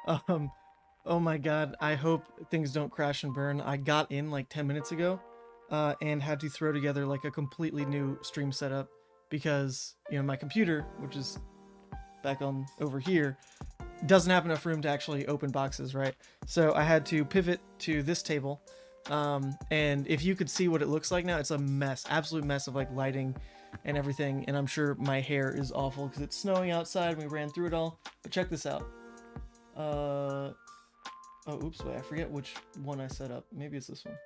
Um, oh my god, I hope things don't crash and burn. I got in like 10 minutes ago, and had to throw together like a completely new stream setup because, my computer, which is back on over here, doesn't have enough room to actually open boxes, right? So I had to pivot to this table. And if you could see what it looks like now, it's a mess, absolute mess of like lighting and everything. And I'm sure my hair is awful because it's snowing outside. We ran through it all, but check this out. Oh, oops, wait, I forget which one I set up. Maybe it's this one.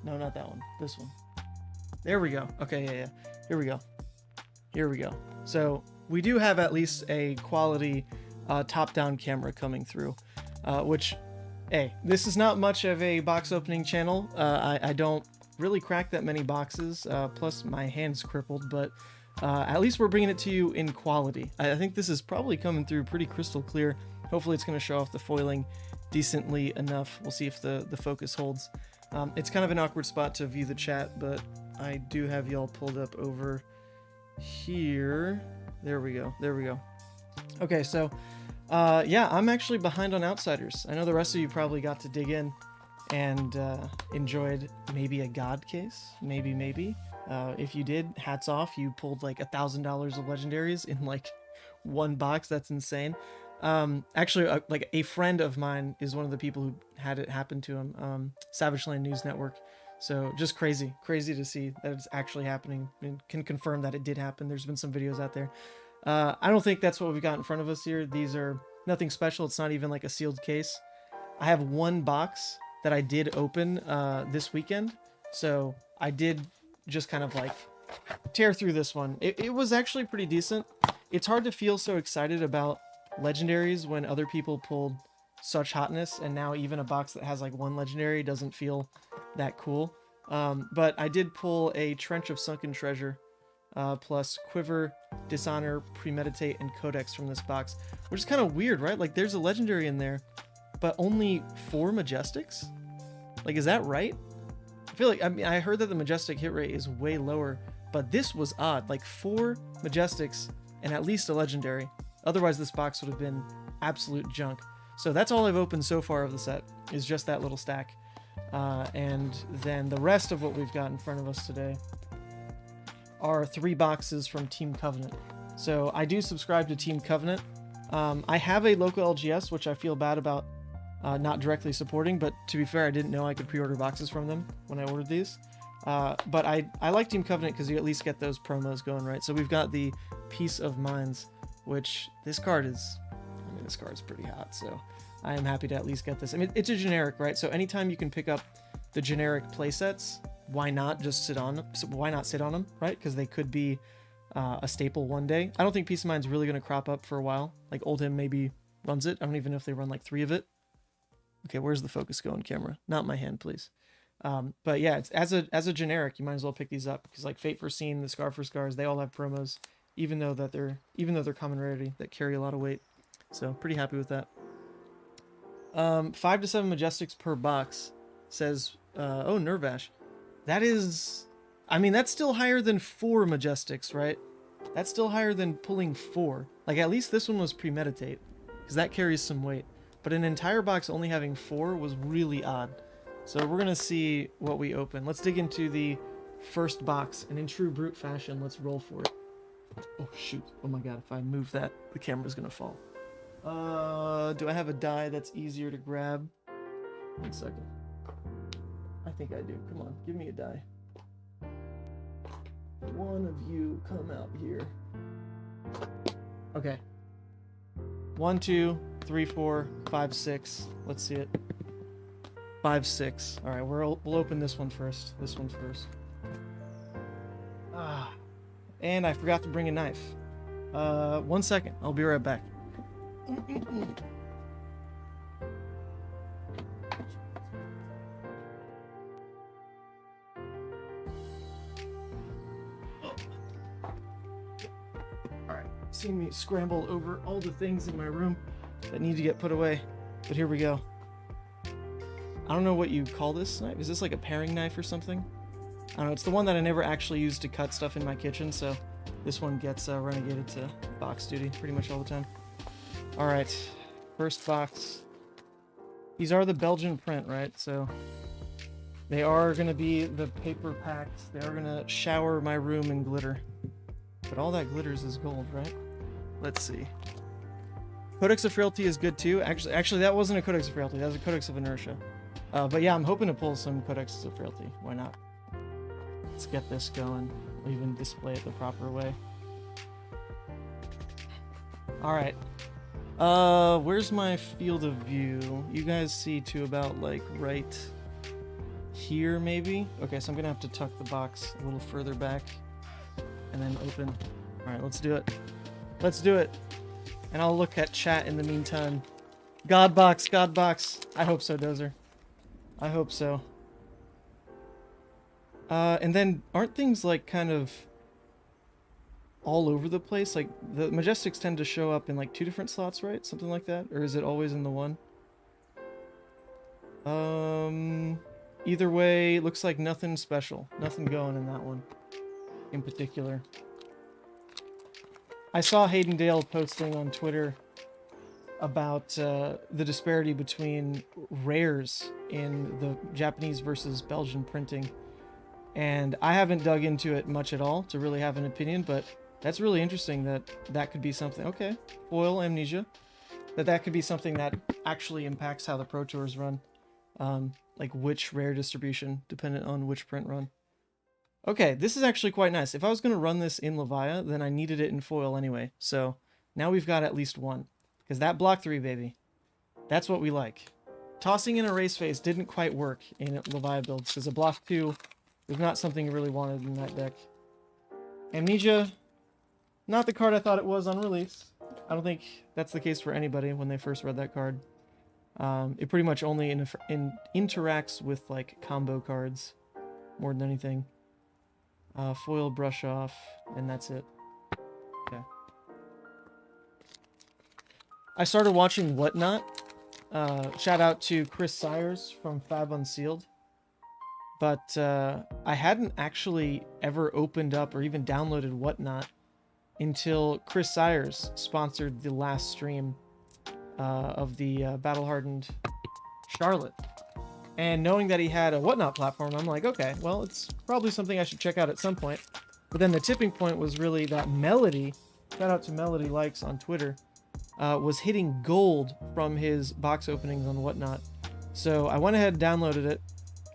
No, not that one. This one. There we go. Okay, yeah. Here we go. Here we go. So we do have at least a quality top-down camera coming through, which, hey, this is not much of a box opening channel. I don't really crack that many boxes, plus my hand's crippled, but at least we're bringing it to you in quality. I think this is probably coming through pretty crystal clear. Hopefully it's going to show off the foiling decently enough. We'll see if the focus holds. It's kind of an awkward spot to view the chat, but I do have y'all pulled up over here. There we go. There we go. Okay, so yeah, I'm actually behind on Outsiders. I know the rest of you probably got to dig in and enjoyed maybe a God case, maybe. If you did, hats off. You pulled like $1,000 of legendaries in like one box. That's insane. Actually, like a friend of mine is one of the people who had it happen to him. Savage Land News Network. So just crazy to see that it's actually happening, and can confirm that it did happen. There's been some videos out there. I don't think that's what we've got in front of us here. These are nothing special. It's not even like a sealed case. I have one box that I did open this weekend. So I did just kind of like tear through this one. It was actually pretty decent. It's hard to feel so excited about legendaries when other people pulled such hotness, and now even a box that has like one legendary doesn't feel that cool. But I did pull a Trench of Sunken Treasure, plus Quiver, Dishonor, Premeditate, and Codex from this box, which is kind of weird, right? Like there's a legendary in there, but only 4 Majestics? Like, is that right? I feel like, I heard that the Majestic hit rate is way lower, but this was odd. Like 4 Majestics and at least a legendary. Otherwise, this box would have been absolute junk. So that's all I've opened so far of the set, is just that little stack. And then the rest of what we've got in front of us today are 3 boxes from Team Covenant. So I do subscribe to Team Covenant. I have a local LGS, which I feel bad about not directly supporting, but to be fair, I didn't know I could pre-order boxes from them when I ordered these. But I like Team Covenant because you at least get those promos going, right? So we've got the Peace of Minds, which this card is pretty hot, so I am happy to at least get this. I mean, it's a generic, right? So anytime you can pick up the generic playsets, why not just sit on them? So why not sit on them, right? Because they could be a staple one day. I don't think Peace of Mind's really going to crop up for a while. Like Oldhim maybe runs it. I don't even know if they run like 3 of it. Okay, where's the focus going, camera? Not my hand, please. But yeah, it's as a generic, you might as well pick these up because like Fate Foreseen, the Scar for Scars, they all have promos, even though they're common rarity that carry a lot of weight. So pretty happy with that. 5 to 7 Majestics per box, says oh, Nervash. That is, I mean, that's still higher than 4 Majestics, right? That's still higher than pulling 4. Like, at least this one was Premeditate, because that carries some weight. But an entire box only having 4 was really odd. So we're going to see what we open. Let's dig into the first box, and in true brute fashion, let's roll for it. Oh, shoot. Oh my god, if I move that, the camera's going to fall. Do I have a die that's easier to grab? 1 second. I think I do. Come on, give me a die. One of you come out here. Okay. 1, 2, 3, 4, 5, 6. Let's see it. 5, 6. All right, we'll open this one first. This one first. And I forgot to bring a knife. 1 second. I'll be right back. Alright, see me scramble over all the things in my room that need to get put away. But here we go. I don't know what you call this knife. Is this like a paring knife or something? I don't know. It's the one that I never actually use to cut stuff in my kitchen, so this one gets relegated to box duty pretty much all the time. Alright, First box. These are the Belgian print, right? So they are going to be the paper packs. They are going to shower my room in glitter. But all that glitters is gold, right? Let's see. Codex of Frailty is good too. Actually, that wasn't a Codex of Frailty. That was a Codex of Inertia. But yeah, I'm hoping to pull some Codexes of Frailty. Why not? Let's get this going. We'll even display it the proper way. Alright. Where's my field of view? You guys see to about, like, right here, maybe? Okay, so I'm gonna have to tuck the box a little further back and then open. Alright, let's do it. Let's do it. And I'll look at chat in the meantime. God box, God box. I hope so, Dozer. I hope so. And then aren't things like kind of all over the place? Like the Majestics tend to show up in like 2 different slots, right? Something like that? Or is it always in the one? Either way, looks like nothing special. Nothing going in that one in particular. I saw Hayden Dale posting on Twitter about the disparity between rares in the Japanese versus Belgian printing. And I haven't dug into it much at all to really have an opinion, but that's really interesting that that could be something. Okay, foil amnesia. That could be something that actually impacts how the Pro Tours run. Like which rare distribution, dependent on which print run. Okay, this is actually quite nice. If I was going to run this in Levia, then I needed it in foil anyway. So now we've got at least one. Because that block 3, baby. That's what we like. Tossing in a race face didn't quite work in Levia builds, because a block 2 was not something you really wanted in that deck. Amnesia, not the card I thought it was on release. I don't think that's the case for anybody when they first read that card. It pretty much only interacts with like combo cards more than anything. Foil brush off, and that's it. Okay. I started watching Whatnot. Shout out to Chris Sires from Fab Unsealed. But I hadn't actually ever opened up or even downloaded Whatnot until Chris Sires sponsored the last stream of the battle-hardened Charlotte. And knowing that he had a Whatnot platform, I'm like, okay, well, it's probably something I should check out at some point. But then the tipping point was really that Melody, shout out to Melody Likes on Twitter, was hitting gold from his box openings on Whatnot. So I went ahead and downloaded it,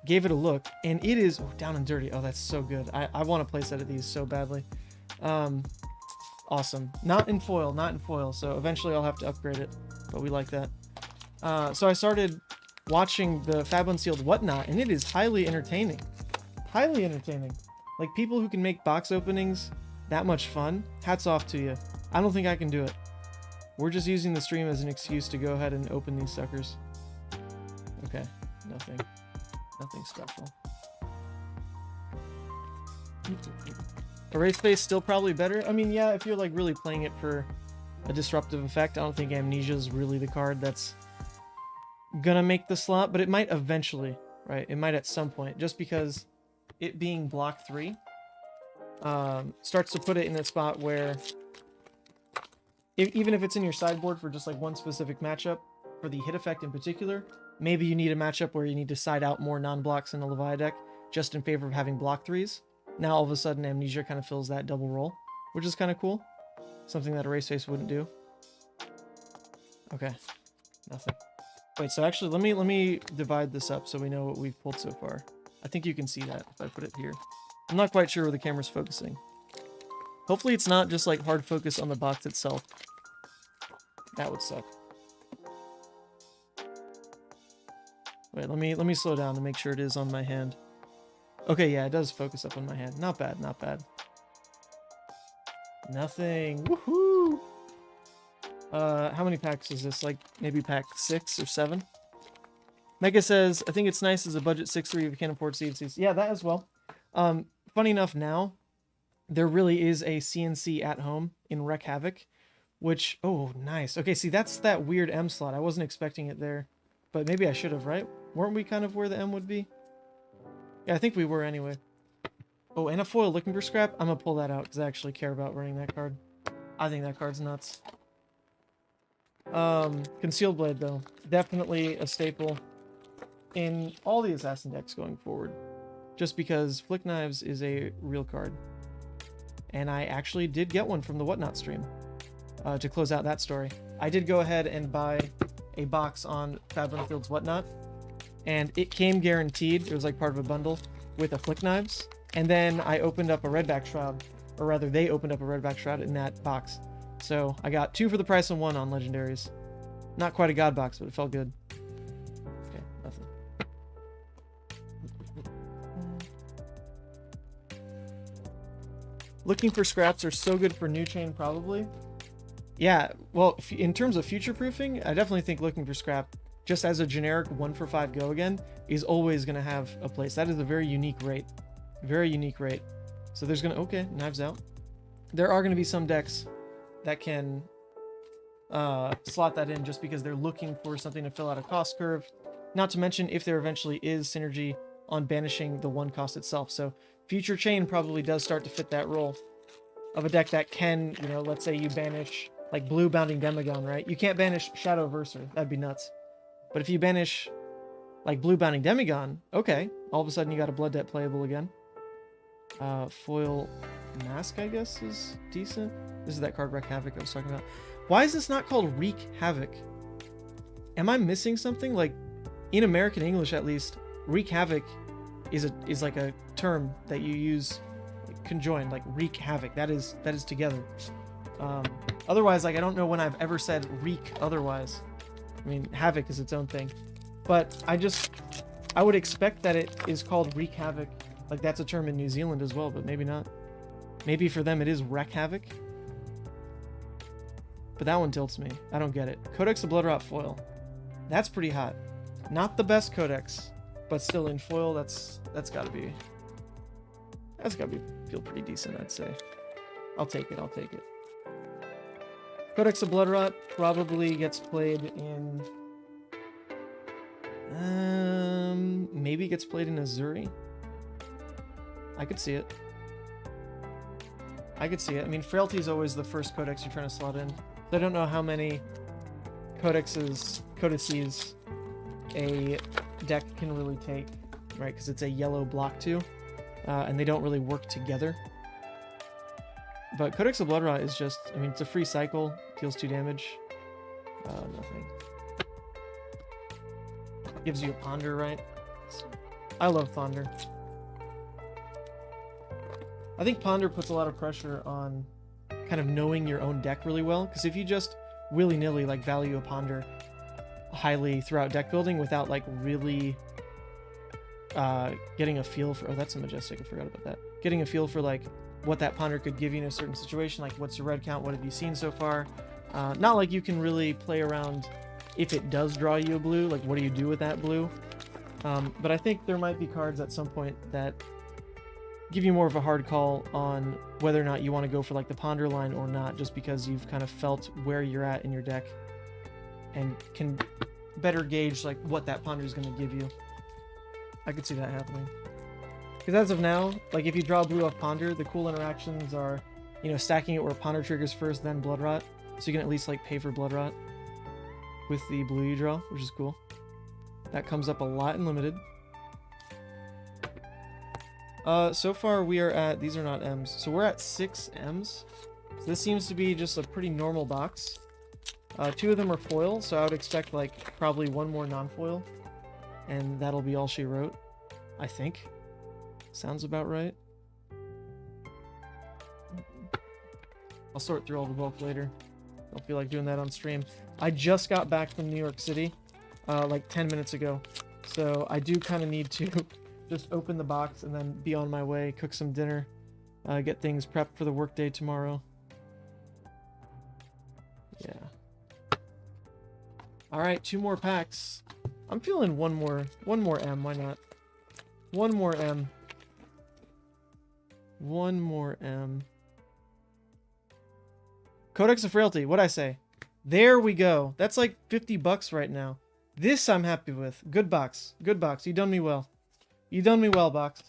gave it a look, and it is down and dirty. Oh, that's so good. I want to play set of these so badly. Awesome. Not in foil. So eventually I'll have to upgrade it, but we like that. So I started watching the Fab Unsealed Whatnot, and it is highly entertaining. Highly entertaining. Like, people who can make box openings that much fun, hats off to you. I don't think I can do it. We're just using the stream as an excuse to go ahead and open these suckers. Okay, nothing special. Erase Face still probably better. I mean, yeah, if you're like really playing it for a disruptive effect, I don't think Amnesia is really the card that's gonna make the slot, but it might eventually, right? It might at some point, just because it being block 3 starts to put it in a spot where even if it's in your sideboard for just like one specific matchup, for the hit effect in particular, maybe you need a matchup where you need to side out more non-blocks in a Levia deck just in favor of having block 3s. Now all of a sudden Amnesia kind of fills that double role, which is kind of cool. Something that Erase Face wouldn't do. Okay, nothing. Wait, so actually let me divide this up so we know what we've pulled so far. I think you can see that if I put it here. I'm not quite sure where the camera's focusing. Hopefully it's not just like hard focus on the box itself. That would suck. Wait, let me slow down to make sure it is on my hand. Okay, yeah, it does focus up on my hand. Not bad, not bad. Nothing. Woohoo! How many packs is this? Like, maybe pack 6 or 7? Mega says, I think it's nice as a budget 6-3 if you can't afford CNCs. Yeah, that as well. Funny enough now, there really is a CNC at home in Wreck Havoc, which, oh, nice. Okay, see, that's that weird M slot. I wasn't expecting it there, but maybe I should have, right? Weren't we kind of where the M would be? Yeah, I think we were anyway. Oh, and a foil looking for scrap? I'm gonna pull that out because I actually care about running that card. I think that card's nuts. Concealed Blade, though. Definitely a staple in all the Assassin decks going forward. Just because Flick Knives is a real card. And I actually did get one from the Whatnot stream to close out that story. I did go ahead and buy a box on Fabrinfield's Whatnot, and it came guaranteed. It was like part of a bundle with a Flick Knives. And then I opened up a Redback Shroud, or rather they opened up a Redback Shroud in that box. So I got 2 for the price of 1 on Legendaries. Not quite a God box, but it felt good. Okay, nothing. Looking for scraps are so good for New Chain, probably. Yeah, well, in terms of future-proofing, I definitely think looking for scrap, just as a generic 1 for 5 go again, is always going to have a place. That is a very unique rate. Very unique rate. So there's going to... Okay, Knives Out. There are going to be some decks that can slot that in just because they're looking for something to fill out a cost curve. Not to mention if there eventually is synergy on banishing the 1 cost itself. So Future Chain probably does start to fit that role of a deck that can, you know, let's say you banish like Blue Bounding Demagon, right? You can't banish Shadow Verser. That'd be nuts. But if you banish like Blue Bounding Demagon, okay, all of a sudden you got a Blood Debt playable again. Foil Mask, I guess, is decent. This is that card Wreak Havoc I was talking about. Why is this not called Wreak Havoc? Am I missing something? Like, in American English at least, Wreak Havoc is like a term that you use like, conjoined, like Wreak Havoc. That is together. Otherwise, like, I don't know when I've ever said Wreak otherwise. I mean, Havoc is its own thing. But I would expect that it is called Wreak Havoc. Like, that's a term in New Zealand as well, but maybe not. Maybe for them it is Wreck Havoc. But that one tilts me. I don't get it. Codex of Bloodrot foil. That's pretty hot. Not the best codex, but still in foil, that's gotta feel pretty decent, I'd say. I'll take it. Codex of Bloodrot probably gets played in... maybe gets played in Azuri. I could see it. I mean, Frailty is always the first codex you're trying to slot in. I don't know how many codices a deck can really take, right? Because it's a yellow block too, and they don't really work together. But Codex of Bloodrot is just, I mean, it's a free cycle, deals 2 damage. Nothing. Gives you a Ponder, right? I love Ponder. I think Ponder puts a lot of pressure on kind of knowing your own deck really well, because if you just willy-nilly like value a Ponder highly throughout deck building without like really getting a feel for... Oh, that's a Majestic, I forgot about that. Getting a feel for like what that Ponder could give you in a certain situation, like what's your red count, what have you seen so far? Not like you can really play around if it does draw you a blue, like what do you do with that blue? But I think there might be cards at some point that give you more of a hard call on whether or not you want to go for like the Ponder line or not, just because you've kind of felt where you're at in your deck and can better gauge like what that Ponder is going to give you. I could see that happening. Because as of now, like if you draw blue off Ponder, the cool interactions are, you know, stacking it where Ponder triggers first, then Bloodrot. So you can at least like pay for Bloodrot with the blue you draw, which is cool. That comes up a lot in Limited. So far we are at, these are not M's, so we're at 6 M's. So this seems to be just a pretty normal box. 2 of them are foil, so I would expect like probably 1 more non-foil. And that'll be all she wrote, I think. Sounds about right. I'll sort through all the bulk later. Don't feel like doing that on stream. I just got back from New York City, like 10 minutes ago. So I do kind of need to just open the box and then be on my way, cook some dinner, get things prepped for the workday tomorrow. Yeah. All right, 2 more packs. I'm feeling one more M. Why not? 1 more M. 1 more M. Codex of Frailty. What'd I say? There we go. That's like $50 right now. This I'm happy with. Good box. Good box. You done me well. You done me well, box.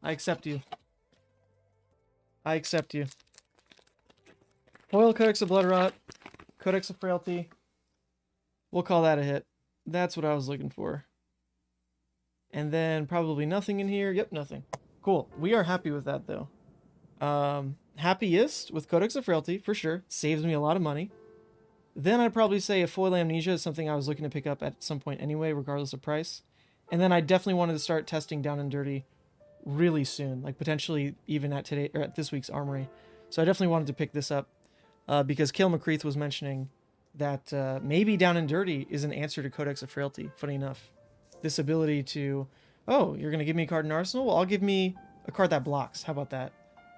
I accept you. I accept you. Foil Codex of Bloodrot. Codex of Frailty. We'll call that a hit. That's what I was looking for. And then probably nothing in here. Yep, nothing. Cool. We are happy with that, though. Happiest with Codex of Frailty, for sure. Saves me a lot of money. Then I'd probably say a Foil Amnesia is something I was looking to pick up at some point anyway, regardless of price. And then I definitely wanted to start testing Down and Dirty really soon, like potentially even at today or at this week's Armory. So I definitely wanted to pick this up because Kale McCreath was mentioning that maybe Down and Dirty is an answer to Codex of Frailty. Funny enough, this ability to, oh, you're gonna give me a card in Arsenal? Well, I'll give me a card that blocks. How about that?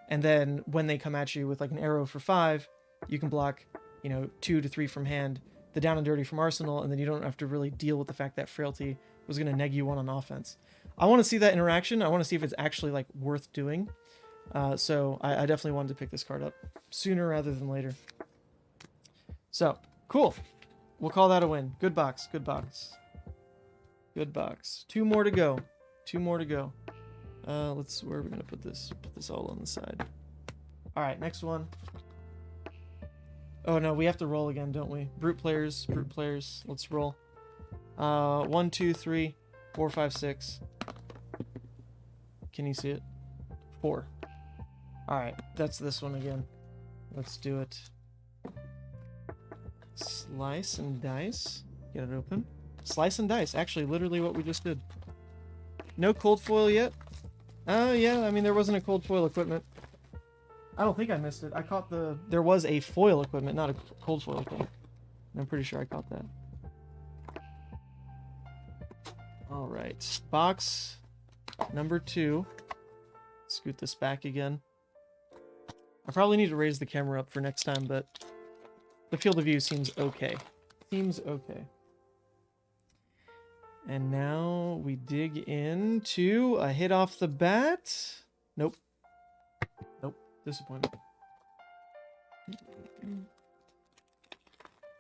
And then when they come at you with like an arrow for 5, you can block, 2 to 3 from hand, the Down and Dirty from Arsenal, and then you don't have to really deal with the fact that Frailty was going to neg you 1 on offense. I want to see that interaction. I want to see if it's actually like worth doing. So I definitely wanted to pick this card up sooner rather than later. So, cool. We'll call that a win. Good box. Good box. Good box. 2 more to go. 2 more to go. Where are we going to put this? Put this all on the side. All right, next one. Oh no, we have to roll again, don't we? Brute players, brute players. Let's roll. 1, 2, 3, 4, 5, 6. Can you see it? 4. Alright, that's this one again. Let's do it. Slice and dice. Get it open. Slice and dice. Actually, literally what we just did. No cold foil yet? Oh, yeah, I mean, there wasn't a cold foil equipment. I don't think I missed it. I caught there was a foil equipment, not a cold foil equipment. I'm pretty sure I caught that. Alright, box number 2. Scoot this back again. I probably need to raise the camera up for next time, but the field of view seems okay. Seems okay. And now we dig into a hit off the bat. Nope. Nope. Disappointment.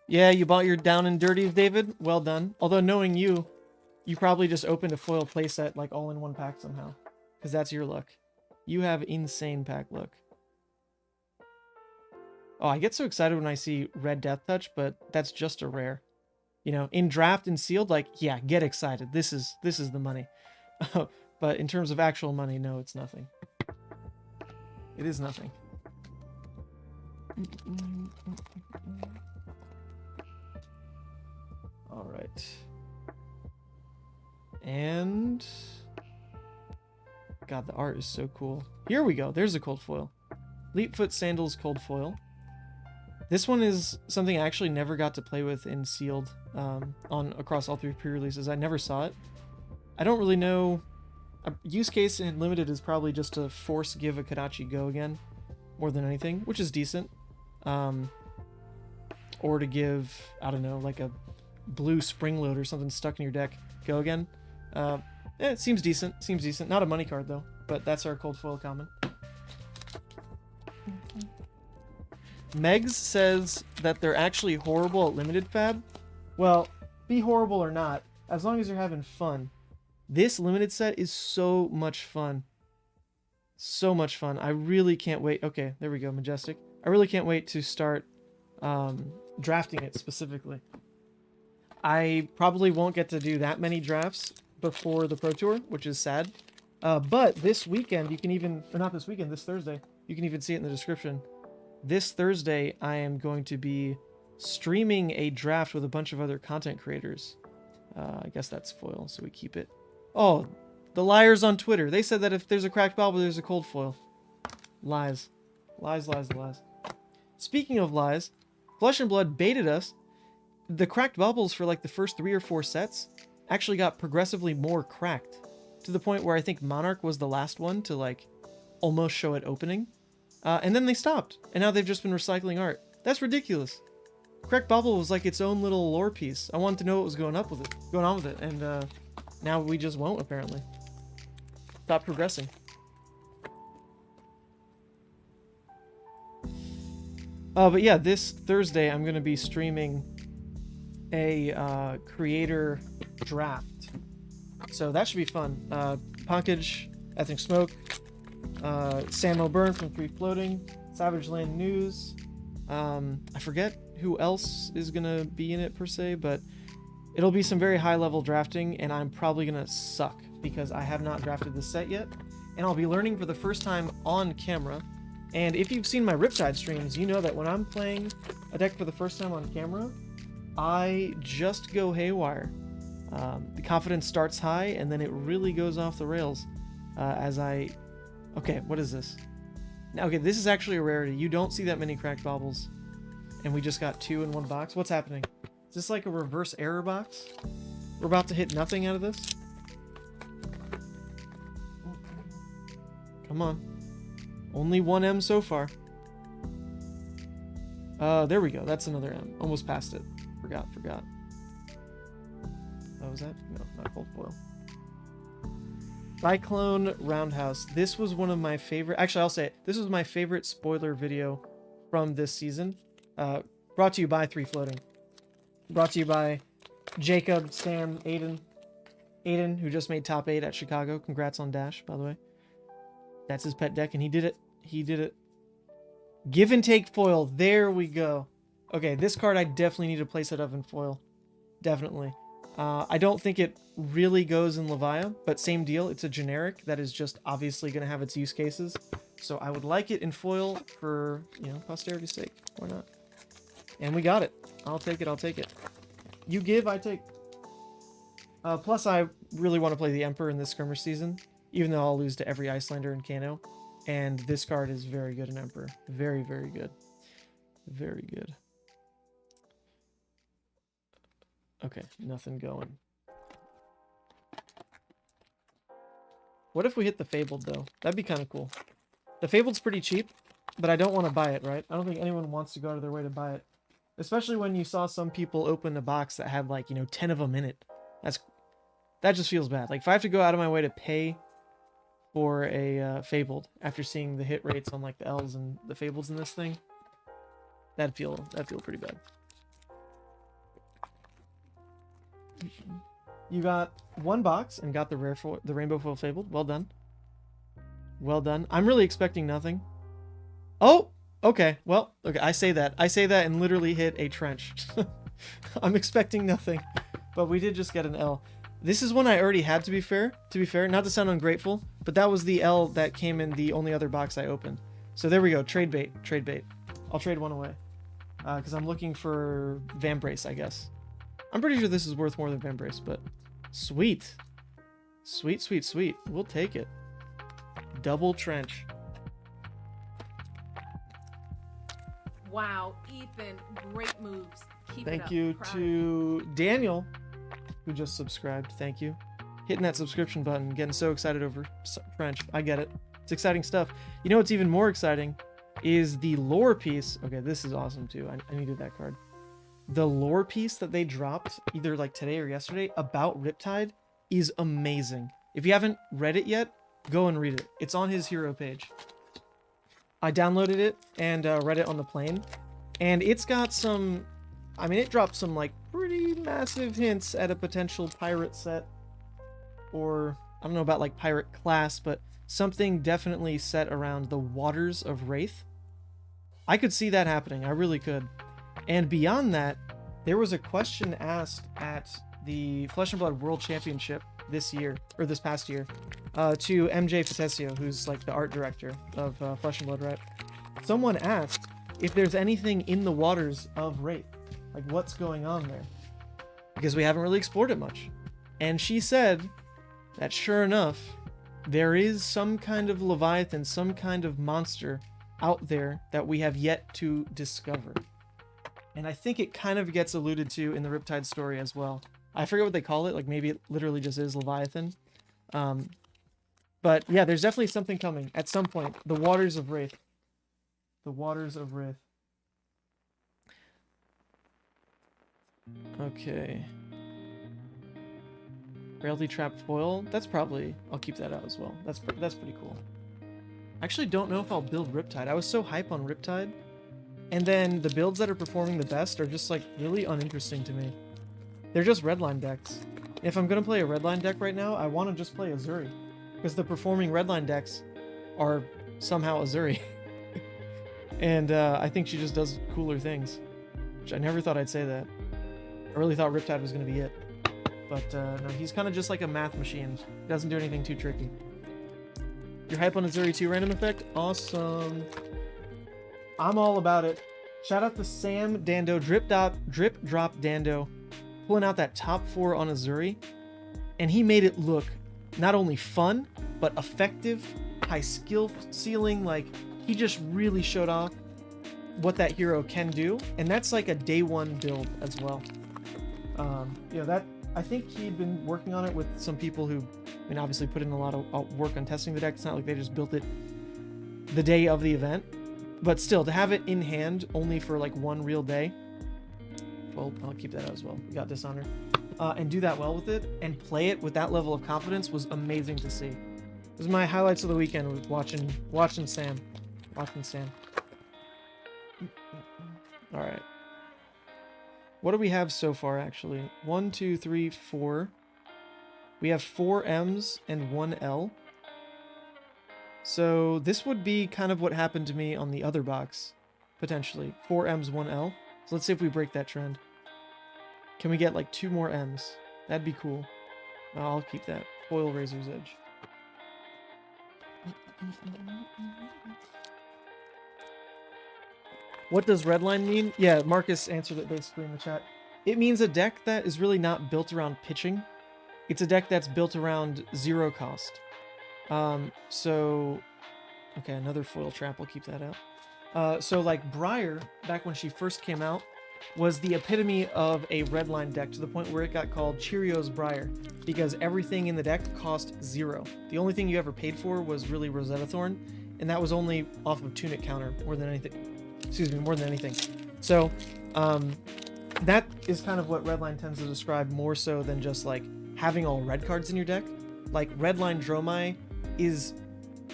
Yeah, you bought your Down and Dirties, David. Well done. Although knowing you probably just opened a foil playset like all in one pack somehow. Because that's your luck. You have insane pack luck. Oh, I get so excited when I see Red Death Touch, but that's just a rare. In draft and sealed, like, yeah, get excited. This is the money. But in terms of actual money, no, it's nothing. It is nothing. All right. And God, the art is so cool. Here we go. There's a cold foil. Leapfoot Sandals cold foil. This one is something I actually never got to play with in sealed across all 3 pre-releases. I never saw it. I don't really know. A use case in limited is probably just to force give a Kadachi go again, more than anything, which is decent. Or to give, I don't know, like a blue spring load or something stuck in your deck go again. It seems decent. Seems decent. Not a money card though, but that's our cold foil common. Megs says that they're actually horrible at limited fab. Well, be horrible or not, as long as you're having fun. This limited set is so much fun. So much fun. I really can't wait. Okay, there we go, Majestic. I really can't wait to start drafting it specifically. I probably won't get to do that many drafts before the Pro Tour, which is sad. But this weekend, you can even, or not this weekend, this Thursday, you can even see it in the description. This Thursday, I am going to be streaming a draft with a bunch of other content creators. I guess that's foil, so we keep it. Oh, the liars on Twitter. They said that if there's a cracked bauble, there's a cold foil. Lies. Lies, lies, lies. Speaking of lies, Flesh and Blood baited us. The cracked baubles for like the first 3 or 4 sets actually got progressively more cracked. To the point where I think Monarch was the last one to like almost show it opening. And then they stopped, and now they've just been recycling art. That's ridiculous. Cracked Bauble was like its own little lore piece. I wanted to know what was going on with it, and now we just won't apparently. Stop progressing. But yeah, this Thursday I'm gonna be streaming a creator draft, so that should be fun. Punkage, Ethnic Smoke. Sam O'Byrne from Free Floating, Savage Land News. I forget who else is gonna be in it per se, but It'll be some very high level drafting, and I'm probably gonna suck because I have not drafted this set yet, and I'll be learning for the first time on camera. And if you've seen my Riptide streams, you know that when I'm playing a deck for the first time on camera, I just go haywire. The confidence starts high, and then it really goes off the rails as I... Okay, what is this? Now, okay, this is actually a rarity. You don't see that many cracked baubles, and we just got 2 in one box. What's happening? Is this like a reverse error box? We're about to hit nothing out of this? Come on. Only 1 M so far. There we go. That's another M. Almost passed it. Forgot. Oh, was that? No, not gold foil. Cyclone Roundhouse. This was one of my favorite... Actually, I'll say it. This was my favorite spoiler video from this season. Brought to you by 3 Floating. Brought to you by Jacob, Sam, Aiden. Aiden, who just made top 8 at Chicago. Congrats on Dash, by the way. That's his pet deck, and he did it. He did it. Give and take foil. There we go. Okay, this card I definitely need a playset of in foil. Definitely. I don't think it really goes in Levia, but same deal. It's a generic that is just obviously going to have its use cases. So I would like it in foil for, you know, posterity's sake. Why not? And we got it. I'll take it. You give, I take. Plus, I really want to play the Emperor in this skirmish season, even though I'll lose to every Icelander in Kano. And this card is very good in Emperor. Very, very good. Very good. Okay, nothing going. What if we hit the Fabled, though? That'd be kind of cool. The Fabled's pretty cheap, but I don't want to buy it, right? I don't think anyone wants to go out of their way to buy it. Especially when you saw some people open a box that had, like, you know, 10 of them in it. That just feels bad. Like, if I have to go out of my way to pay for a Fabled after seeing the hit rates on, like, the L's and the Fables in this thing, that'd feel pretty bad. You got 1 box and got the Rainbow Foil Fabled. Well done. Well done. I'm really expecting nothing. Oh! Okay, well, okay, I say that and literally hit a trench. I'm expecting nothing, but we did just get an L. This is one I already had, to be fair, not to sound ungrateful, but that was the L that came in the only other box I opened. So there we go, trade bait. I'll trade 1 away, because I'm looking for Vambrace, I guess. I'm pretty sure this is worth more than Vambrace, but sweet. Sweet. We'll take it. Double trench. Wow, Ethan, great moves. Keep it up. Thank you to Daniel, who just subscribed. Thank you. Hitting that subscription button, getting so excited over French. I get it. It's exciting stuff. You know what's even more exciting is the lore piece. Okay, this is awesome too. I needed that card. The lore piece that they dropped either like today or yesterday about Riptide is amazing. If you haven't read it yet, go and read it. It's on his hero page. I downloaded it and read it on the plane, and it's got some, I mean, it dropped some like pretty massive hints at a potential pirate set, or I don't know about like pirate class, but something definitely set around the waters of Wraith. I could see that happening. I really could. And beyond that, there was a question asked at the Flesh and Blood World Championship this past year, to MJ Fatesio, who's like the art director of Flesh and Blood, right? Someone asked if there's anything in the waters of Wraith, like what's going on there, because we haven't really explored it much. And she said that sure enough, there is some kind of Leviathan, some kind of monster out there that we have yet to discover. And I think it kind of gets alluded to in the Riptide story as well. I forget what they call it, like maybe it literally just is Leviathan. But yeah, there's definitely something coming at some point. The Waters of Wraith. The Waters of Wraith. Okay. Frailty Trap Foil. That's probably... I'll keep that out as well. That's pretty cool. I actually don't know if I'll build Riptide. I was so hype on Riptide. And then the builds that are performing the best are just like really uninteresting to me. They're just redline decks. If I'm going to play a redline deck right now, I want to just play Azuri. Because the performing redline decks are somehow Azuri. And I think she just does cooler things. Which I never thought I'd say that. I really thought Riptide was going to be it. But no, he's kind of just like a math machine. Doesn't do anything too tricky. You're hype on Azuri 2 random effect? Awesome. I'm all about it. Shout out to Sam Dando, Drip Drop Dando, pulling out that top 4 on Azuri. And he made it look not only fun, but effective, high skill ceiling. Like, he just really showed off what that hero can do. And that's like a day 1 build as well. You know, that I think he'd been working on it with some people who, I mean, obviously put in a lot of work on testing the deck. It's not like they just built it the day of the event. But still, to have it in hand only for like 1 real day, well, I'll keep that out as well. We got Dishonor. And do that well with it and play it with that level of confidence was amazing to see. It was my highlights of the weekend with watching Sam. Watching Sam. All right. What do we have so far, actually? 1, 2, 3, 4. We have 4 M's and 1 L. So this would be kind of what happened to me on the other box, potentially. 4 M's, 1 L. So let's see if we break that trend. Can we get like 2 more M's? That'd be cool. I'll keep that. Foil Razor's Edge. What does redline mean? Yeah, Marcus answered it basically in the chat. It means a deck that is really not built around pitching. It's a deck that's built around 0 cost. So, okay, another foil trap. We'll keep that out. So like Briar, back when she first came out, was the epitome of a redline deck to the point where it got called Cheerios Briar because everything in the deck cost 0. The only thing you ever paid for was really Rosetta Thorn, and that was only off of Tunic counter more than anything. Excuse me, more than anything. So, that is kind of what redline tends to describe more so than just like having all red cards in your deck. Like redline Dromai is,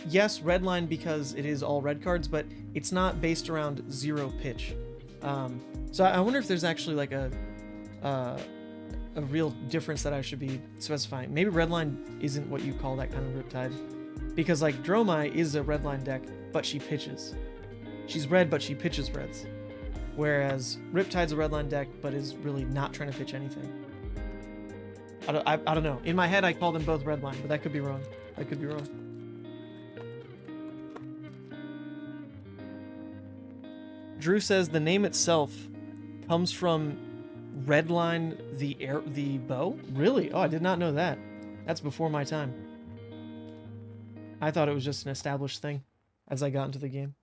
yes, redline because it is all red cards, but it's not based around 0 pitch. So I wonder if there's actually like a real difference that I should be specifying. Maybe redline isn't what you call that kind of Riptide, because like Dromai is a redline deck, but she pitches. She's red, but she pitches reds. Whereas Riptide's a redline deck, but is really not trying to pitch anything. I don't know. In my head, I call them both redline, but that could be wrong. That could be wrong. Drew says the name itself comes from redline the bow? Really? Oh, I did not know that. That's before my time. I thought it was just an established thing as I got into the game.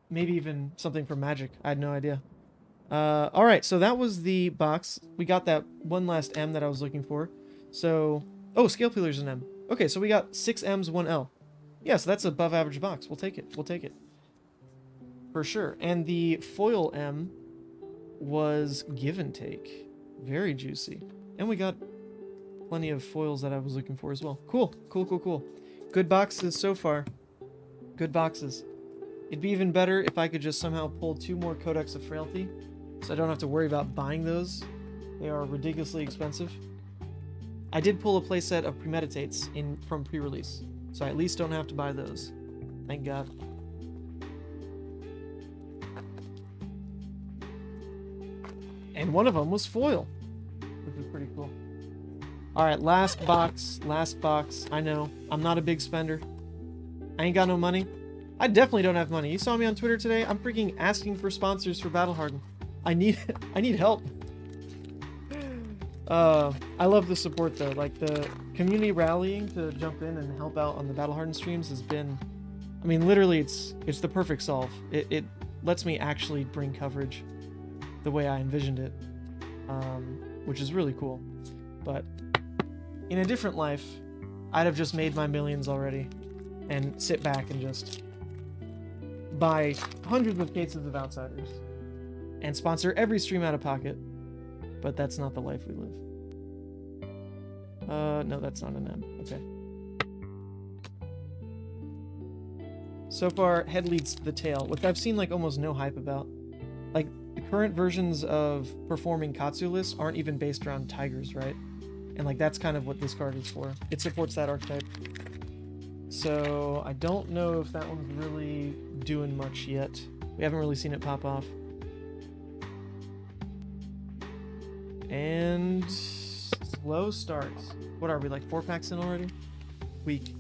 Maybe even something from Magic. I had no idea. Alright, so that was the box. We got that one last M that I was looking for. So, oh, Scale Peeler's an M. Okay, so we got 6 M's, 1 L. Yeah, so that's an above average box. We'll take it. We'll take it. For sure. And the foil M was give and take. Very juicy. And we got plenty of foils that I was looking for as well. Cool. Cool, cool, cool. Good boxes so far. Good boxes. It'd be even better if I could just somehow pull 2 more Codex of Frailty, so I don't have to worry about buying those. They are ridiculously expensive. I did pull a playset of Premeditates from pre-release, so I at least don't have to buy those. Thank God. And one of them was foil, which is pretty cool. Alright, last box. I know, I'm not a big spender. I ain't got no money. I definitely don't have money. You saw me on Twitter today. I'm freaking asking for sponsors for Battle Hardened. I need help. I love the support though. Like the community rallying to jump in and help out on the Battle Hardened streams has been, I mean, literally it's the perfect solve. It lets me actually bring coverage the way I envisioned it, which is really cool. But in a different life, I'd have just made my millions already and sit back and just buy hundreds of cases of Outsiders and sponsor every stream out of pocket. But that's not the life we live. No, that's not an M. Okay. So far, head leads to the tail, which I've seen like almost no hype about. Like, the current versions of performing Katsu lists aren't even based around tigers, right? And like that's kind of what this card is for. It supports that archetype. So I don't know if that one's really doing much yet. We haven't really seen it pop off. And slow starts. What are we, like 4 packs in already? Weak.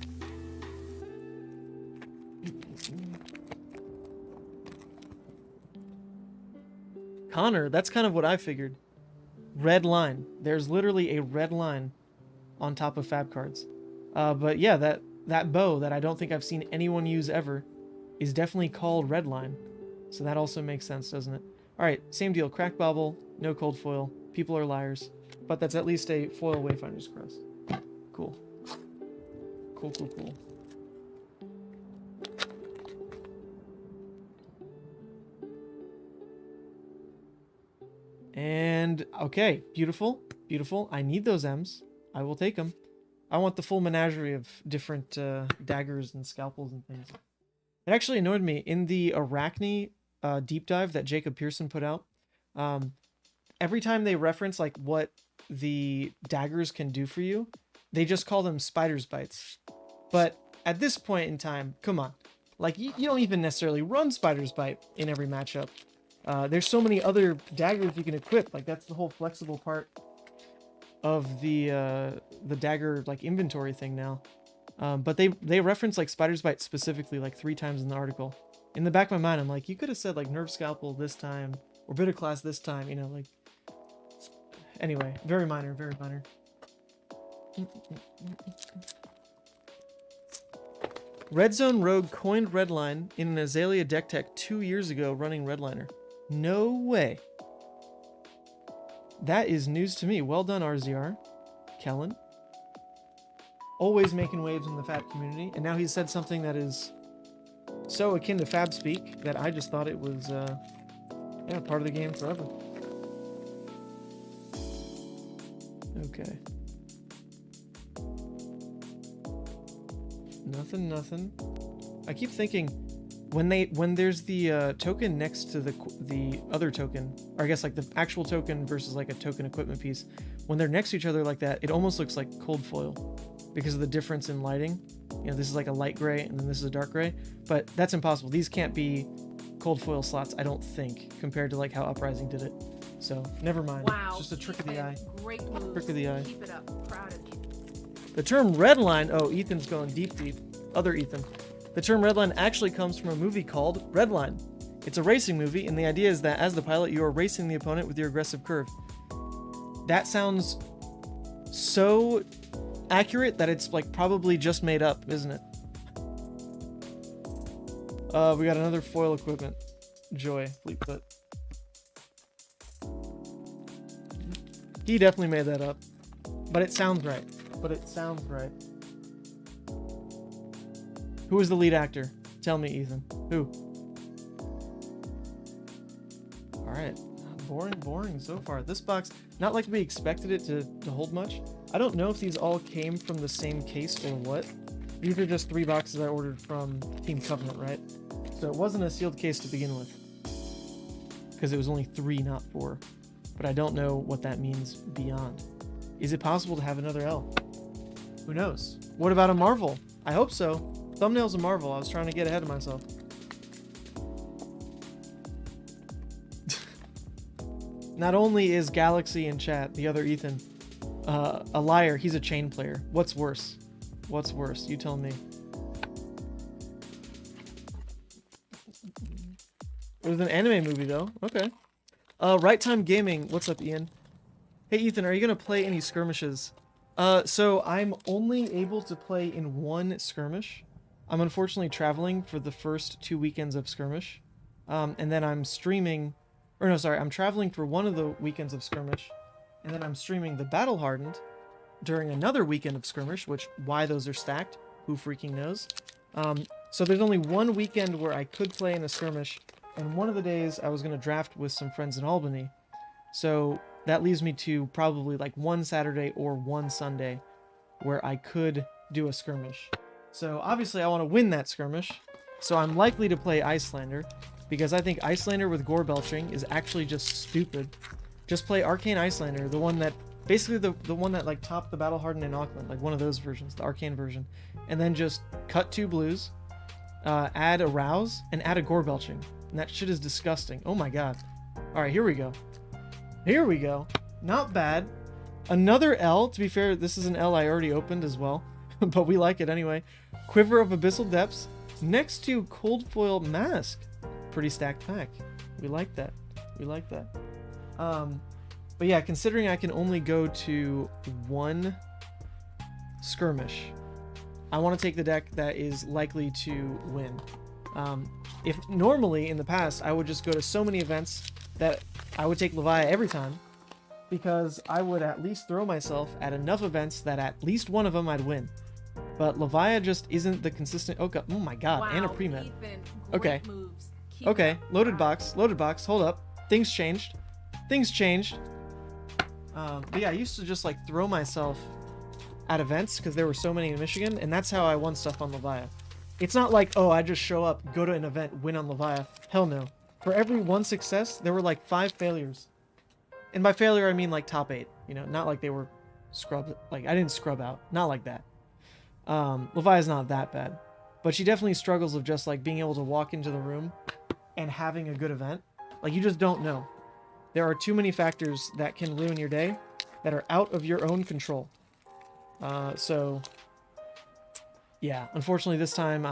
Connor, that's kind of what I figured. Red line. There's literally a red line on top of fab cards. But yeah, that bow that I don't think I've seen anyone use ever is definitely called red line. So that also makes sense, doesn't it? Alright, same deal. Crack bauble, no cold foil. People are liars. But that's at least a foil Wayfinder's Crest. Cool. Cool, cool, cool. And, okay, beautiful, beautiful. I need those M's. I will take them. I want the full menagerie of different daggers and scalpels and things. It actually annoyed me. In the Arachne deep dive that Jacob Pearson put out, every time they reference like what the daggers can do for you, they just call them spider's bites. But at this point in time, come on. Like, you don't even necessarily run spider's bite in every matchup. There's so many other daggers you can equip. Like, that's the whole flexible part of the dagger like inventory thing now. But they reference like spider's bite specifically like 3 times in the article. In the back of my mind, I'm like, you could have said like nerve scalpel this time or bitter class this time, you know, like. Anyway, very minor, very minor. Red Zone Rogue coined Redline in an Azalea deck tech 2 years ago running Redliner. No way. That is news to me. Well done, RZR. Kellen. Always making waves in the Fab community. And now he's said something that is so akin to Fab speak that I just thought it was yeah, part of the game forever. Okay. Nothing. I keep thinking when there's the token next to the other token, or I guess like the actual token versus like a token equipment piece, when they're next to each other like that, it almost looks like cold foil because of the difference in lighting. You know, this is like a light gray and then this is a dark gray, but that's impossible. These can't be cold foil slots, I don't think, compared to like how Uprising did it. So never mind. Wow. It's just a trick of the eye. Great move. Trick of the eye. Keep it up. Proud of you. The term redline, oh, Ethan's going deep. Other Ethan. The term redline actually comes from a movie called Redline. It's a racing movie, and the idea is that as the pilot, you are racing the opponent with your aggressive curve. That sounds so accurate that it's like probably just made up, isn't it? We got another foil equipment. Joy, Fleetfoot. He definitely made that up. But it sounds right. Who is the lead actor? Tell me, Ethan. Who? Alright. Boring so far. This box, not like we expected it to hold much. I don't know if these all came from the same case or what. These are just 3 boxes I ordered from Team Covenant, right? So it wasn't a sealed case to begin with. Because it was only 3, not 4. But I don't know what that means beyond. Is it possible to have another L? Who knows? What about a Marvel? I hope so. Thumbnail's a Marvel. I was trying to get ahead of myself. Not only is Galaxy in chat, the other Ethan, a liar, he's a chain player. What's worse? What's worse? You tell me. It was an anime movie, though. Okay. Right Time Gaming. What's up, Ian? Hey, Ethan, are you going to play any skirmishes? So I'm only able to play in 1 skirmish. I'm unfortunately traveling for the first 2 weekends of skirmish. And then I'm streaming... Or no, sorry, I'm traveling for one of the weekends of skirmish. And then I'm streaming the Battle Hardened during another weekend of skirmish, which, why those are stacked, who freaking knows. So there's only 1 weekend where I could play in a skirmish, and one of the days I was going to draft with some friends in Albany. So that leaves me to probably like 1 Saturday or 1 Sunday where I could do a skirmish. So obviously I want to win that skirmish, so I'm likely to play Icelander, because I think Icelander with Gore Belching is actually just stupid. Just play Arcane Icelander, the one that, basically the one that like topped the Battle Hardened in Auckland, like one of those versions, the Arcane version. And then just cut 2 blues, add a Rouse, and add a Gore Belching. And that shit is disgusting. Oh my god. Alright, here we go. Here we go. Not bad. Another L. To be fair, this is an L I already opened as well, but we like it anyway. Quiver of Abyssal Depths next to Cold Foil Mask. Pretty stacked pack. We like that. We like that. But yeah, considering I can only go to one skirmish, I want to take the deck that is likely to win. If normally in the past I would just go to so many events that I would take Leviah every time, because I would at least throw myself at enough events that at least one of them I'd win. But Leviah just isn't the consistent. Oh my god, Wow, and a pre-med. Ethan, Okay. great moves. Keep Okay, it up. loaded box, hold up. Things changed. But yeah, I used to just like throw myself at events because there were so many in Michigan, and that's how I won stuff on Leviah. It's not like, oh, I just show up, go to an event, win on Leviah. Hell no. For every one success, there were like 5 failures. And by failure, I mean like top 8. You know, not like they were scrubbed. Like, I didn't scrub out. Not like that. Leviah's not that bad. But she definitely struggles with just like being able to walk into the room and having a good event. Like, you just don't know. There are too many factors that can ruin your day that are out of your own control. So yeah, unfortunately this time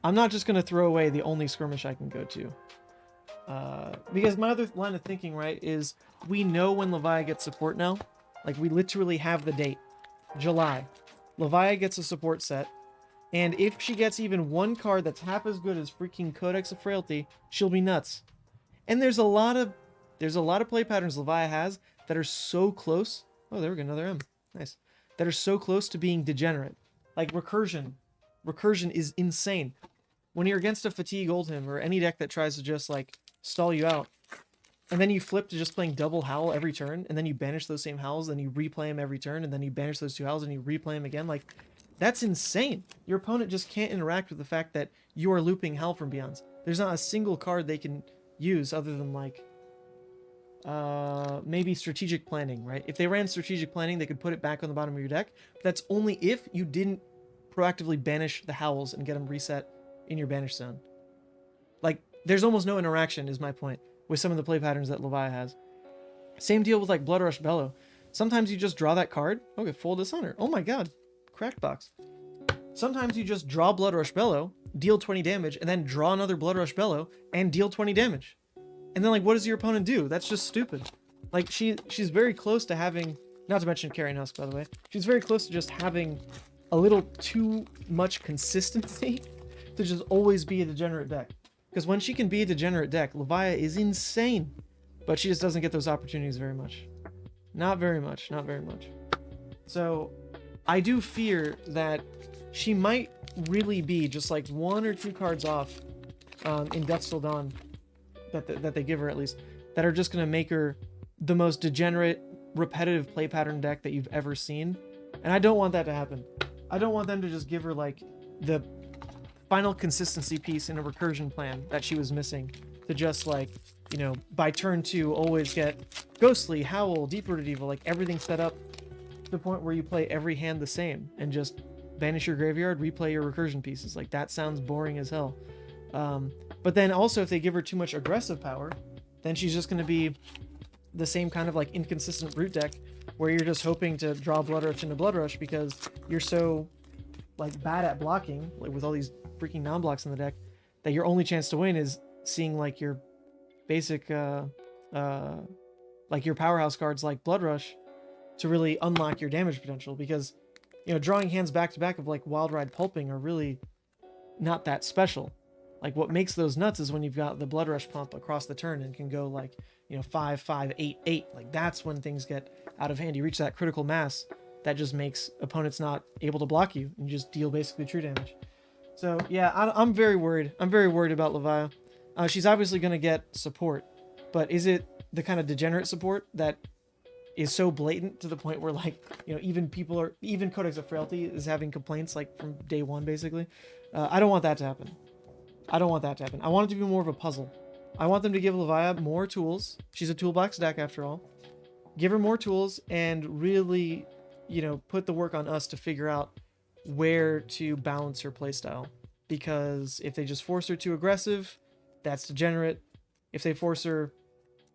I'm not just gonna throw away the only skirmish I can go to. Because my other line of thinking, right, is we know when Leviah gets support now. Like, we literally have the date. July. Leviah gets a support set. And if she gets even one card that's half as good as freaking Codex of Frailty, she'll be nuts. And there's a lot of play patterns Leviah has that are so close. Oh, there we go, another M. Nice. That are so close to being degenerate. Like Recursion. Recursion is insane. When you're against a Fatigue Oldhim or any deck that tries to just like stall you out, and then you flip to just playing double Howl every turn, and then you banish those same Howls, then you replay them every turn, and then you banish those 2 Howls, and you replay them again, like, that's insane. Your opponent just can't interact with the fact that you are looping Howl from Beyonds. There's not a single card they can use other than like maybe strategic planning, right? If they ran strategic planning, they could put it back on the bottom of your deck, but that's only if you didn't proactively banish the Howls and get them reset in your banish zone. Like, there's almost no interaction, is my point, with some of the play patterns that Leviah has. Same deal with like Blood Rush Bellow. Sometimes you just draw that card. Okay, full Dishonor. Oh my god, cracked box. Sometimes you just draw Blood Rush Bellow, deal 20 damage, and then draw another Blood Rush Bellow and deal 20 damage. And then, like, what does your opponent do? That's just stupid. Like, she's very close to having, not to mention Carrion Husk, by the way, she's very close to just having a little too much consistency to just always be a degenerate deck. Because when she can be a degenerate deck, Leviah is insane. But she just doesn't get those opportunities very much. Not very much, not very much. So, I do fear that she might really be just like 1 or 2 cards off in Death Till Dawn, that they give her at least, that are just going to make her the most degenerate, repetitive play pattern deck that you've ever seen. And I don't want that to happen. I don't want them to just give her like the final consistency piece in a recursion plan that she was missing, to just like, you know, by turn 2 always get Ghostly, Howl, Deep Rooted Evil, like everything set up to the point where you play every hand the same and just banish your graveyard, replay your recursion pieces. Like, that sounds boring as hell. But then also, if they give her too much aggressive power, then she's just going to be the same kind of like inconsistent brute deck where you're just hoping to draw Blood Rush into Blood Rush because you're so like bad at blocking, like with all these freaking non-blocks in the deck, that your only chance to win is seeing like your basic like your powerhouse cards like Blood Rush to really unlock your damage potential, because, you know, drawing hands back to back of like Wild Ride Pulping are really not that special. Like, what makes those nuts is when you've got the Blood Rush pump across the turn and can go like, you know, 5, 5, 8, 8. Like, that's when things get out of hand. You reach that critical mass that just makes opponents not able to block you, and you just deal basically true damage. So yeah, I'm very worried. I'm very worried about Leviah. She's obviously going to get support, but is it the kind of degenerate support that is so blatant to the point where, like, you know, even Codex of Frailty is having complaints like from day one, basically? I don't want that to happen. I don't want that to happen. I want it to be more of a puzzle. I want them to give Leviah more tools. She's a toolbox deck after all. Give her more tools and really, you know, put the work on us to figure out where to balance her playstyle. Because if they just force her too aggressive, that's degenerate. If they force her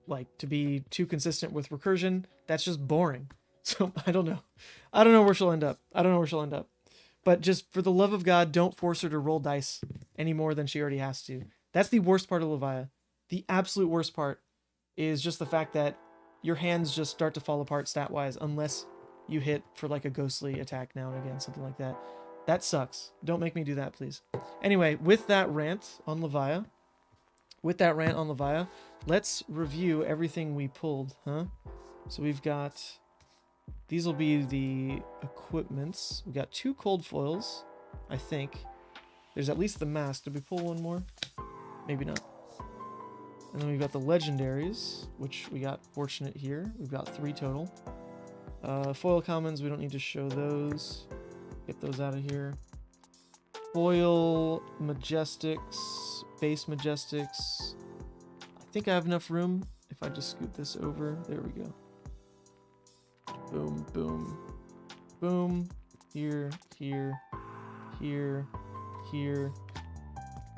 like to be too consistent with recursion. That's just boring. So I don't know. I don't know where she'll end up. I don't know where she'll end up. But just for the love of God, don't force her to roll dice any more than she already has to. That's the worst part of Levia. The absolute worst part is just the fact that your hands just start to fall apart stat-wise unless you hit for like a ghostly attack now and again, something like that. That sucks. Don't make me do that, please. Anyway, with that rant on Levia, let's review everything we pulled, huh? So we've got... These will be the equipments. We got 2 cold foils, I think. There's at least the mask. Did we pull one more? Maybe not. And then we've got the legendaries, which we got fortunate here. We've got 3 total. Foil commons, we don't need to show those. Get those out of here. Foil majestics, base majestics. I think I have enough room if I just scoot this over. There we go. Boom, boom, boom. Here, here, here, here.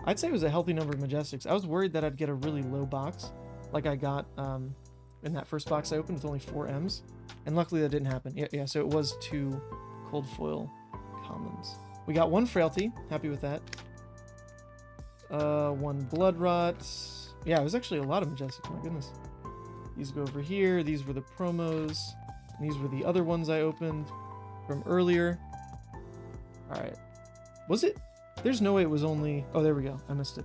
I'd say it was a healthy number of majestics. I was worried that I'd get a really low box, like I got in that first box I opened with only 4 M's, and luckily that didn't happen. Yeah. So it was 2 cold foil commons. We got 1 frailty. Happy with that. 1 blood rot. Yeah, it was actually a lot of majestics. My goodness. These go over here. These were the promos. And these were the other ones I opened from earlier. Alright. Was it? There's no way it was only... Oh, there we go. I missed it.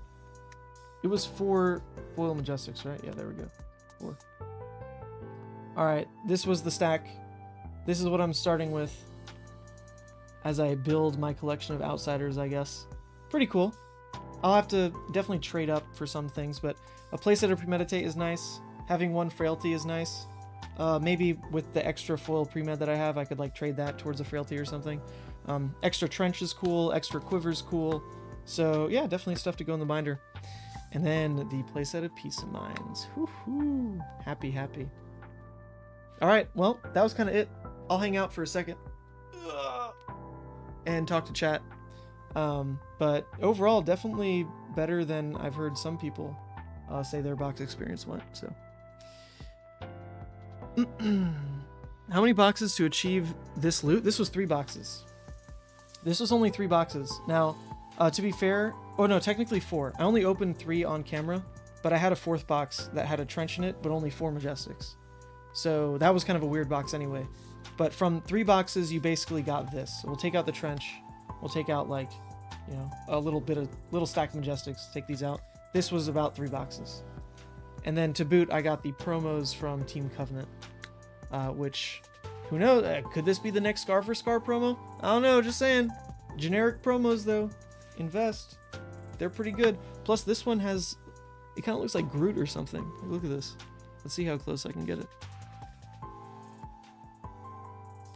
It was 4 foil majestics, right? Yeah, there we go. 4. Alright. This was the stack. This is what I'm starting with as I build my collection of outsiders, I guess. Pretty cool. I'll have to definitely trade up for some things, but a playset of Premeditate is nice. Having 1 frailty is nice. Maybe with the extra foil pre-med that I have, I could like trade that towards a frailty or something. Extra trench is cool, extra quiver is cool. So yeah, definitely stuff to go in the binder. And then the playset of Peace of Minds. Woohoo! Happy, happy. Alright, well, that was kind of it. I'll hang out for a second. And talk to chat. But overall, definitely better than I've heard some people say their box experience went, so... How many boxes to achieve this loot? This was 3 boxes. This was only 3 boxes. Now, to be fair... Oh no, technically 4. I only opened 3 on camera, but I had a 4th box that had a trench in it, but only 4 majestics. So that was kind of a weird box anyway. But from 3 boxes, you basically got this. So we'll take out the trench. We'll take out, like, you know, a little stack of majestics. Take these out. This was about 3 boxes. And then to boot, I got the promos from Team Covenant, which, who knows, could this be the next Scar for Scar promo? I don't know, just saying. Generic promos, though. Invest. They're pretty good. Plus, this one has, it kind of looks like Groot or something. Look at this. Let's see how close I can get it.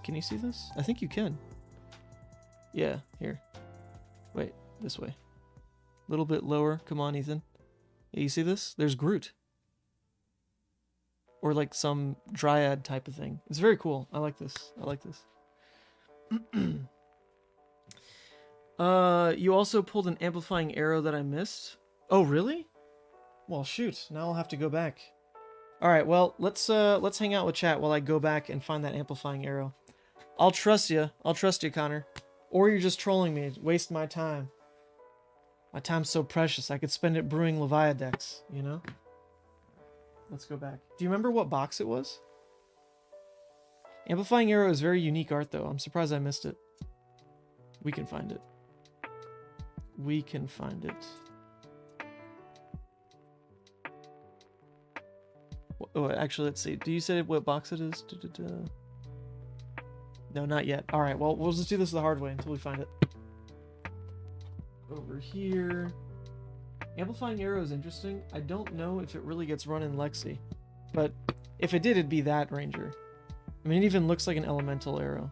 Can you see this? I think you can. Yeah, here. Wait, this way. A little bit lower. Come on, Ethan. Yeah, you see this? There's Groot. Or like some dryad type of thing. It's very cool. I like this. I like this. You also pulled an amplifying arrow that I missed. Oh, really? Well, shoot. Now I'll have to go back. All right. Well, let's hang out with chat while I go back and find that amplifying arrow. I'll trust you. I'll trust you, Connor. Or you're just trolling me. Waste my time. My time's so precious. I could spend it brewing Levia decks, you know? Let's go back. Do you remember what box it was? Amplifying Arrow is very unique art, though. I'm surprised I missed it. We can find it. We can find it. Oh, actually, let's see. Do you say what box it is? No, not yet. All right, well, we'll just do this the hard way until we find it. Over here. Amplifying Arrow is interesting. I don't know if it really gets run in Lexi, but if it did, it'd be that Ranger. I mean, it even looks like an elemental arrow.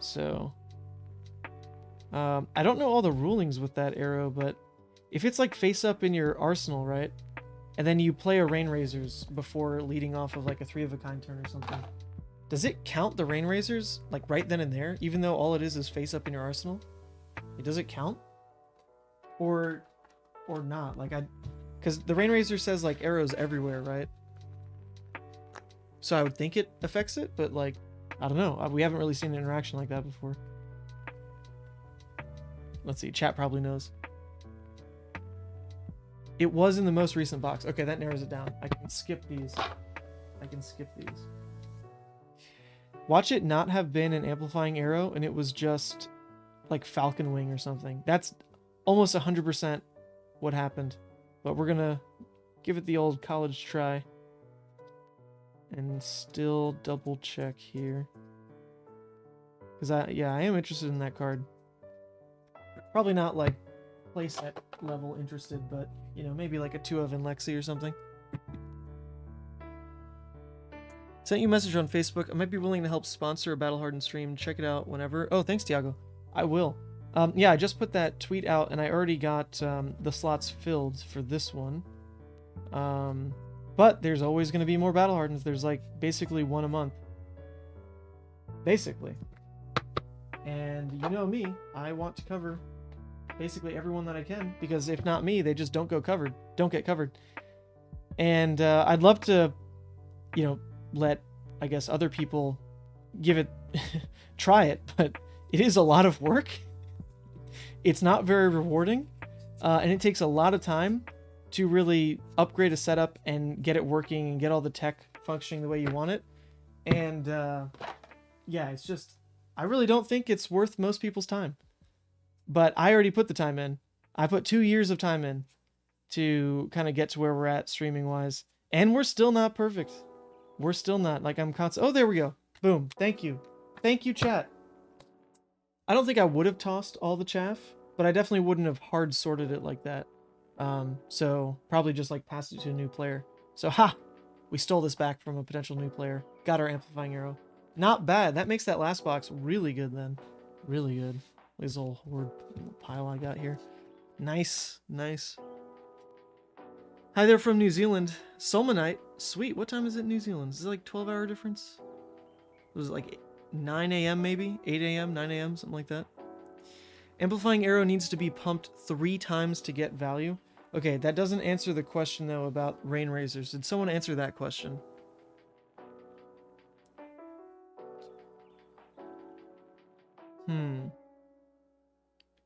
So, I don't know all the rulings with that arrow, but if it's like face up in your arsenal, right? And then you play a Rain Razors before leading off of like a 3 of a kind turn or something. Does it count the Rain Razors like right then and there, even though all it is face up in your arsenal? Does it count? Or not? Like because the Rain Razor says like arrows everywhere, right? so I would think it affects it, but like, I don't know. We haven't really seen an interaction like that before. Let's see, chat probably knows. It was in the most recent box. Okay, that narrows it down. I can skip these. Watch it not have been an amplifying arrow, and it was just like Falcon Wing or something. That's almost 100% what happened. But we're gonna give it the old college try. And still double check here. Because I am interested in that card. Probably not like playset level interested, but you know, maybe like a 2 of in Lexi or something. Sent you a message on Facebook. I might be willing to help sponsor a Battle Hardened stream. Check it out whenever. Oh, thanks, Tiago. I will. Yeah, I just put that tweet out, and I already got the slots filled for this one. But there's always going to be more Battle Hardens. There's like basically one a month. Basically. And you know me, I want to cover basically everyone that I can, because if not me, they just don't get covered. And I'd love to, you know, let, I guess, other people give it, try it, but it is a lot of work. It's not very rewarding, and it takes a lot of time to really upgrade a setup and get it working and get all the tech functioning the way you want it. And yeah, it's just, I really don't think it's worth most people's time. But I already put the time in. I put 2 years of time in to kind of get to where we're at streaming wise. And we're still not perfect. We're still not. Like, I'm constant. Oh, there we go. Boom. Thank you. Thank you, chat. I don't think I would have tossed all the chaff, but I definitely wouldn't have hard sorted it like that. So probably just like passed it to a new player. So ha! We stole this back from a potential new player. Got our amplifying arrow. Not bad. That makes that last box really good then. Really good. This little horde pile I got here. Nice. Nice. Hi there from New Zealand. Solmanite. Sweet. What time is it in New Zealand? Is it like 12-hour difference? Was it like 9 a.m. maybe? 8 a.m., 9 a.m., something like that? Amplifying arrow needs to be pumped 3 times to get value. Okay, that doesn't answer the question though about rain razors. Did someone answer that question?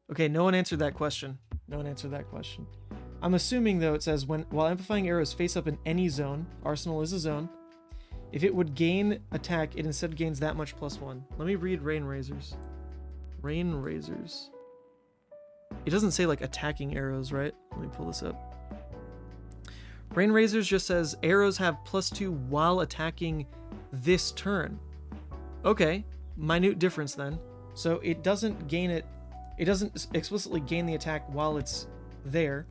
Okay, no one answered that question. No one answered that question. I'm assuming though it says while amplifying arrows face up in any zone, Arsenal is a zone. If it would gain attack, it instead gains that much +1. Let me read rain razors. Rain razors. It doesn't say like attacking arrows, right? Let me pull this up. Rain razors just says arrows have +2 while attacking this turn. Okay, minute difference then. So it doesn't gain it. It doesn't explicitly gain the attack while it's there,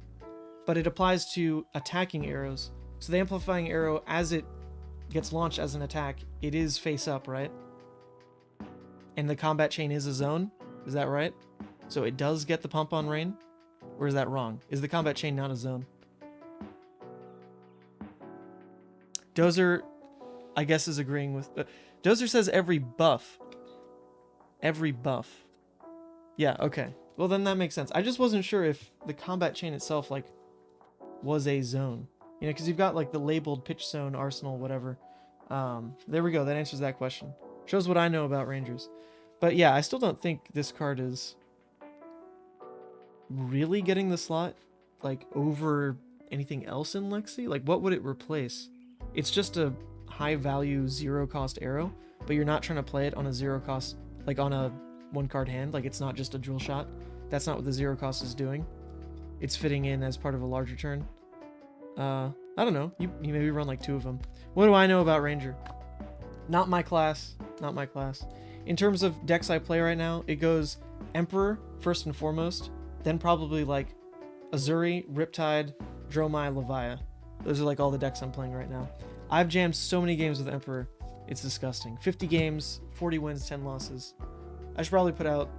but it applies to attacking arrows. So the amplifying arrow, as it gets launched as an attack, it is face up, right? And the combat chain is a zone. Is that right? So it does get the pump on rain? Or is that wrong? Is the combat chain not a zone? Dozer, I guess, is agreeing with... Dozer says every buff. Every buff. Yeah, okay. Well, then that makes sense. I just wasn't sure if the combat chain itself, like, was a zone. You know, because you've got, like, the labeled pitch zone, arsenal, whatever. There we go. That answers that question. Shows what I know about Rangers. But yeah, I still don't think this card is really getting the slot, like, over anything else in Lexi. Like, what would it replace? It's just a high-value, zero-cost arrow, but you're not trying to play it on a zero-cost, like, on a one-card hand. Like, it's not just a drill shot. That's not what the zero-cost is doing. It's fitting in as part of a larger turn. I don't know. You maybe run, like, 2 of them. What do I know about Ranger? Not my class. Not my class. In terms of decks I play right now, it goes Emperor, first and foremost, then probably, like, Azuri, Riptide, Dromai, Levia. Those are, like, all the decks I'm playing right now. I've jammed so many games with Emperor. It's disgusting. 50 games, 40 wins, 10 losses. I should probably put out,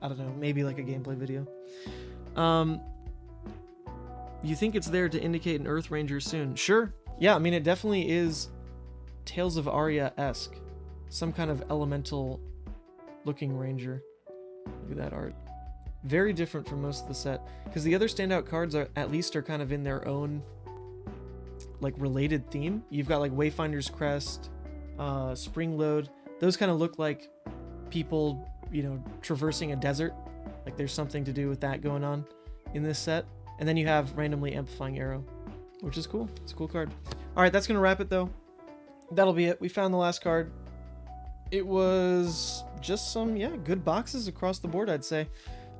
I don't know, maybe, like, a gameplay video. You think it's there to indicate an Earth Ranger soon? Sure. Yeah, I mean, it definitely is Tales of Aria-esque. Some kind of elemental-looking ranger. Look at that art. Very different from most of the set. Because the other standout cards are at least kind of in their own like related theme. You've got like Wayfinder's Crest, Spring Load. Those kind of look like people, you know, traversing a desert. Like there's something to do with that going on in this set. And then you have Randomly Amplifying Arrow, which is cool. It's a cool card. All right, that's going to wrap it though. That'll be it. We found the last card. It was just some, yeah, good boxes across the board, I'd say.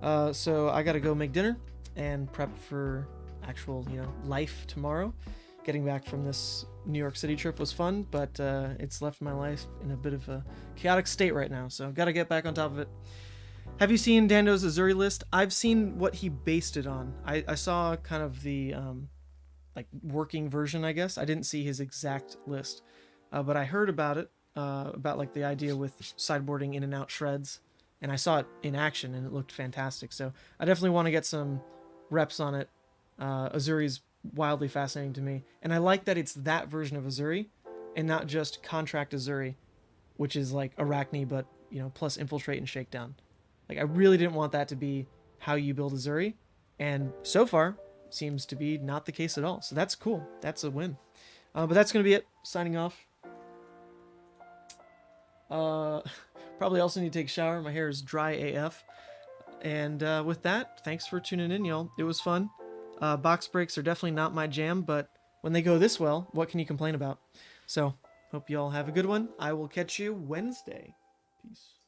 So I got to go make dinner and prep for actual, you know, life tomorrow. Getting back from this New York City trip was fun, but it's left my life in a bit of a chaotic state right now. So got to get back on top of it. Have you seen Dando's Azuri list? I've seen what he based it on. I saw kind of the like working version, I guess. I didn't see his exact list, but I heard about it, about like the idea with sideboarding in and out shreds, and I saw it in action and it looked fantastic. So I definitely want to get some reps on it. Azuri's wildly fascinating to me, and I like that it's that version of Azuri and not just Contract Azuri, which is like Arachne but, you know, plus Infiltrate and Shakedown. Like I really didn't want that to be how you build Azuri, and so far seems to be not the case at all. So that's cool. That's a win. But that's gonna be it. Signing off. Probably also need to take a shower. My hair is dry AF. And with that, thanks for tuning in, y'all. It was fun. Box breaks are definitely not my jam, but when they go this well, what can you complain about? So, hope you all have a good one. I will catch you Wednesday. Peace.